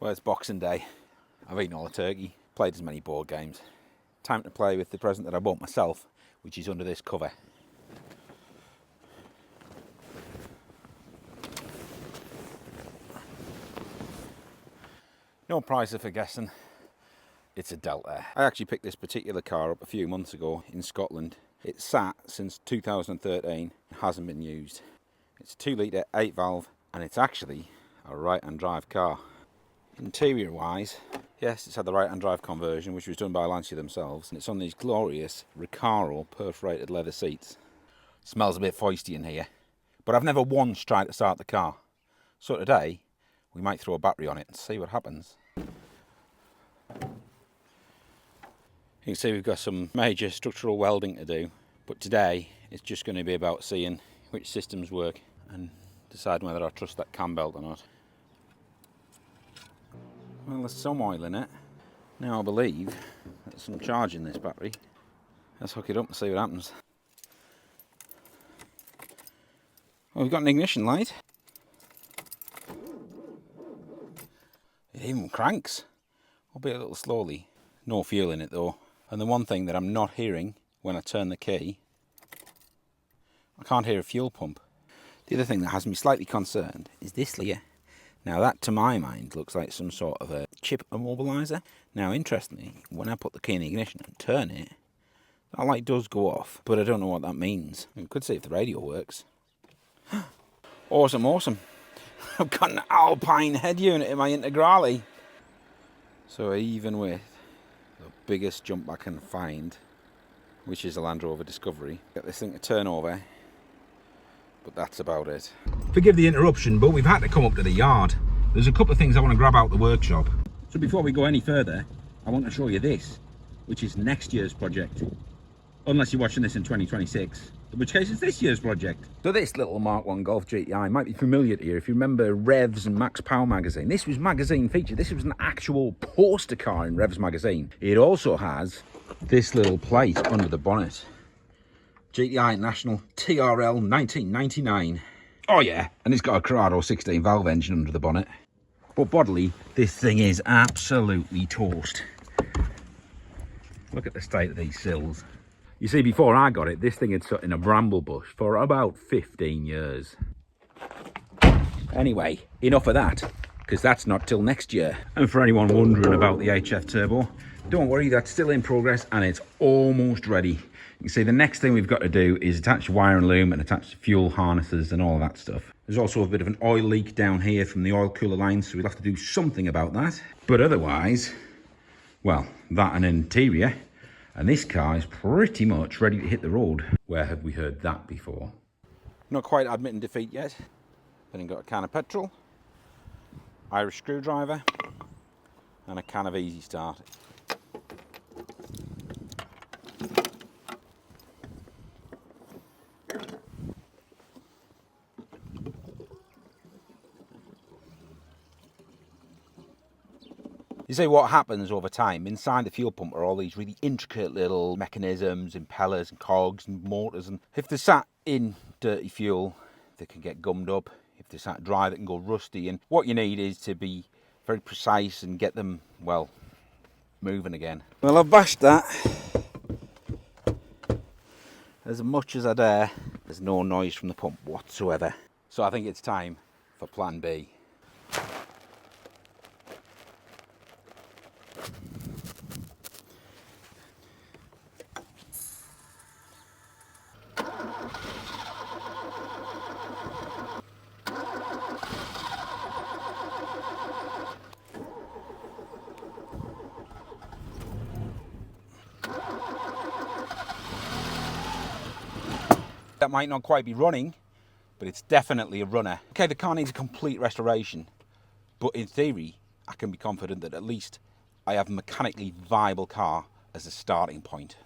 Well, it's Boxing Day. I've eaten all the turkey, played as many board games. Time to play with the present that I bought myself, which is under this cover. No prize for guessing. It's a Delta. I actually picked this particular car up a few months ago in Scotland. It's sat since 2013, hasn't been used. It's a 2 litre, 8 valve, and it's actually a right-hand drive car. Interior wise, yes, it's had the right-hand drive conversion, which was done by Lancia themselves, and it's on these glorious Recaro perforated leather seats. Smells a bit feisty in here, but I've never once tried to start the car. So today, we might throw a battery on it and see what happens. You can see we've got some major structural welding to do, but today it's just going to be about seeing which systems work and deciding whether I trust that cam belt or not. Well, there's some oil in it. Now I believe there's some charge in this battery. Let's hook it up and see what happens. Well, we've got an ignition light. It even cranks, albeit a little slowly. No fuel in it though. And the one thing that I'm not hearing when I turn the key, I can't hear a fuel pump. The other thing that has me slightly concerned is this here. Now that, to my mind, looks like some sort of a chip immobiliser. Now, interestingly, when I put the key in the ignition and turn it, that light does go off, but I don't know what that means. We could see if the radio works. Awesome, awesome. I've got an Alpine head unit in my Integrale. So even with the biggest jump I can find, which is a Land Rover Discovery, get this thing to turn over. But that's about it. Forgive the interruption, but we've had to come up to the yard. There's a couple of things I want to grab out the workshop. So before we go any further, I want to show you this, which is next year's project. Unless you're watching this in 2026, in which case it's this year's project. So this little Mk1 Golf GTI might be familiar to you if you remember Revs and Max Power magazine. This was magazine featured. This was an actual poster car in Revs magazine. It also has this little plate under the bonnet. GTI National TRL 1999. Oh yeah, and it's got a Corrado 16 valve engine under the bonnet. But bodily, this thing is absolutely toast. Look at the state of these sills. You see, before I got it, this thing had sat in a bramble bush for about 15 years. Anyway, enough of that, because that's not till next year. And for anyone wondering about the HF Turbo, don't worry, that's still in progress and it's almost ready. You can see the next thing we've got to do is attach wire and loom and attach fuel harnesses and all that stuff. There's also a bit of an oil leak down here from the oil cooler line, so we'll have to do something about that. But otherwise, well, that and interior, and this car is pretty much ready to hit the road. Where have we heard that before? Not quite admitting defeat yet. Then I've got a can of petrol, Irish screwdriver, and a can of Easy Start. You see, what happens over time, inside the fuel pump are all these really intricate little mechanisms, impellers and cogs and motors, and if they're sat in dirty fuel, they can get gummed up. If they're sat dry, they can go rusty, and what you need is to be very precise and get them, well, moving again. Well, I've bashed that as much as I dare. There's no noise from the pump whatsoever. So I think it's time for plan B. That might not quite be running, but it's definitely a runner. Okay, the car needs a complete restoration, but in theory, I can be confident that at least I have a mechanically viable car as a starting point.